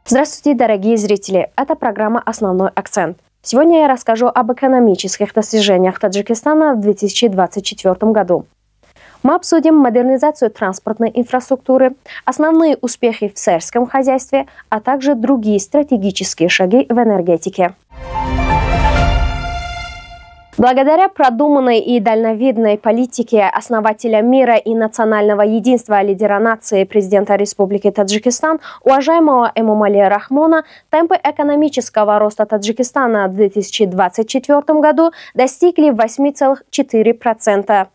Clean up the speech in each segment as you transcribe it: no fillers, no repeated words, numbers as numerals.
Здравствуйте, дорогие зрители! Это программа «Основной акцент». Сегодня я расскажу об экономических достижениях Таджикистана в 2024 году. Мы обсудим модернизацию транспортной инфраструктуры, основные успехи в сельском хозяйстве, а также другие стратегические шаги в энергетике. Благодаря продуманной и дальновидной политике основателя мира и национального единства лидера нации президента Республики Таджикистан, уважаемого Эмомали Рахмона, темпы экономического роста Таджикистана в 2024 году достигли 8,4%.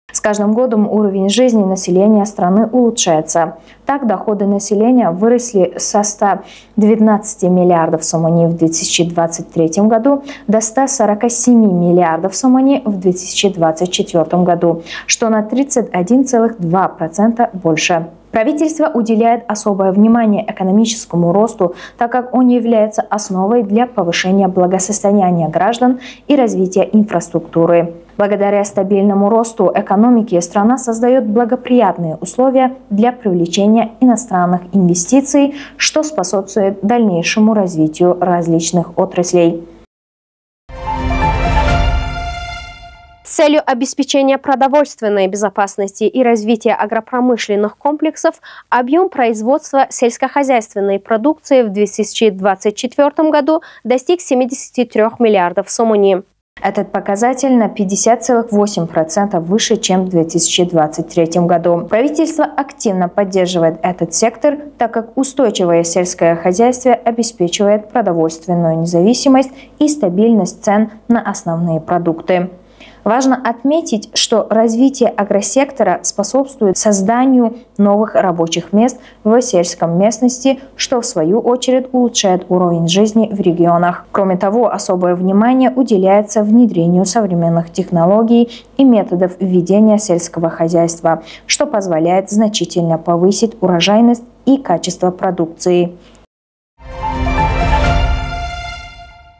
С каждым годом уровень жизни населения страны улучшается. Так, доходы населения выросли со 119 миллиардов сомони в 2023 году до 147 миллиардов сомони в 2024 году, что на 31,2% больше. Правительство уделяет особое внимание экономическому росту, так как он является основой для повышения благосостояния граждан и развития инфраструктуры. Благодаря стабильному росту экономики страна создает благоприятные условия для привлечения иностранных инвестиций, что способствует дальнейшему развитию различных отраслей. С целью обеспечения продовольственной безопасности и развития агропромышленных комплексов объем производства сельскохозяйственной продукции в 2024 году достиг 73 миллиардов сомони. Этот показатель на 50,8% выше, чем в 2023 году. Правительство активно поддерживает этот сектор, так как устойчивое сельское хозяйство обеспечивает продовольственную независимость и стабильность цен на основные продукты. Важно отметить, что развитие агросектора способствует созданию новых рабочих мест в сельском местности, что в свою очередь улучшает уровень жизни в регионах. Кроме того, особое внимание уделяется внедрению современных технологий и методов ведения сельского хозяйства, что позволяет значительно повысить урожайность и качество продукции.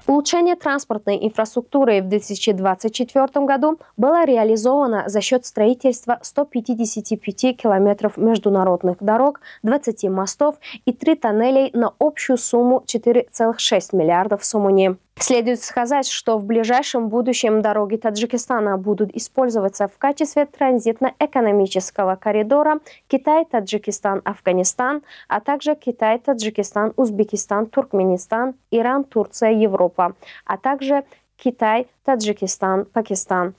Улучшение транспортной инфраструктуры в 2024 году было реализовано за счет строительства 155 километров международных дорог, 20 мостов и 3 тоннелей на общую сумму 4,6 миллиардов сомони. Следует сказать, что в ближайшем будущем дороги Таджикистана будут использоваться в качестве транзитно-экономического коридора Китай-Таджикистан-Афганистан, а также Китай-Таджикистан-Узбекистан-Туркменистан, Иран-Турция-Европа, а также Китай-Таджикистан-Пакистан.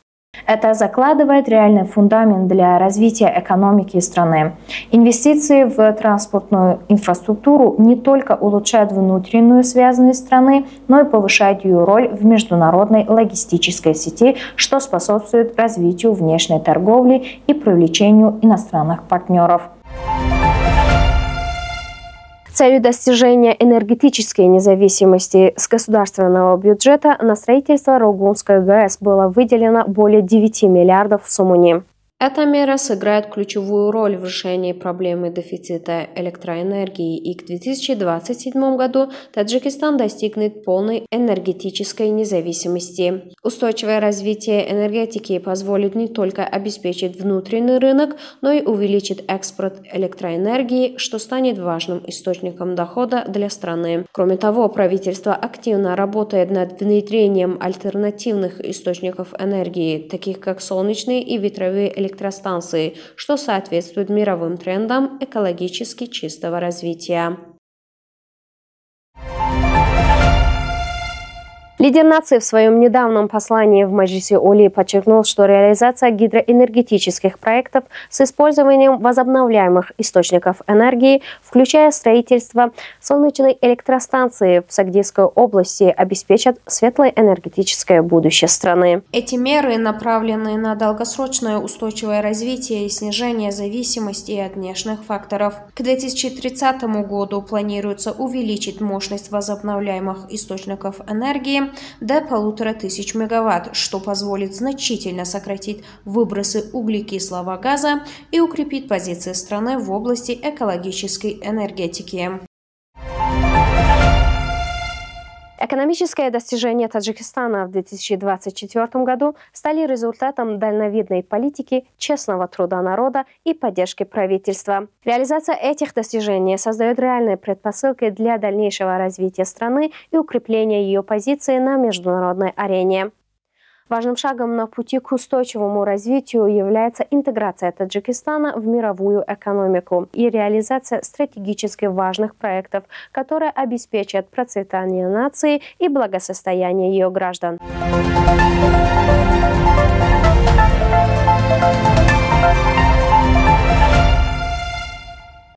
Это закладывает реальный фундамент для развития экономики страны. Инвестиции в транспортную инфраструктуру не только улучшают внутреннюю связанность страны, но и повышают ее роль в международной логистической сети, что способствует развитию внешней торговли и привлечению иностранных партнеров. С целью достижения энергетической независимости с государственного бюджета на строительство Рогунской ГЭС было выделено более 9 миллиардов сомони. Эта мера сыграет ключевую роль в решении проблемы дефицита электроэнергии, и к 2027 году Таджикистан достигнет полной энергетической независимости. Устойчивое развитие энергетики позволит не только обеспечить внутренний рынок, но и увеличит экспорт электроэнергии, что станет важным источником дохода для страны. Кроме того, правительство активно работает над внедрением альтернативных источников энергии, таких как солнечные и ветровые электростанции, что соответствует мировым трендам экологически чистого развития. Лидер нации в своем недавнем послании в Маджлисе Оли подчеркнул, что реализация гидроэнергетических проектов с использованием возобновляемых источников энергии, включая строительство солнечной электростанции в Сагдийской области, обеспечат светлое энергетическое будущее страны. Эти меры направлены на долгосрочное устойчивое развитие и снижение зависимости от внешних факторов. К 2030 году планируется увеличить мощность возобновляемых источников энергии до 1500 мегаватт, что позволит значительно сократить выбросы углекислого газа и укрепить позиции страны в области экологической энергетики. Экономические достижения Таджикистана в 2024 году стали результатом дальновидной политики, честного труда народа и поддержки правительства. Реализация этих достижений создает реальные предпосылки для дальнейшего развития страны и укрепления ее позиции на международной арене. Важным шагом на пути к устойчивому развитию является интеграция Таджикистана в мировую экономику и реализация стратегически важных проектов, которые обеспечат процветание нации и благосостояние ее граждан.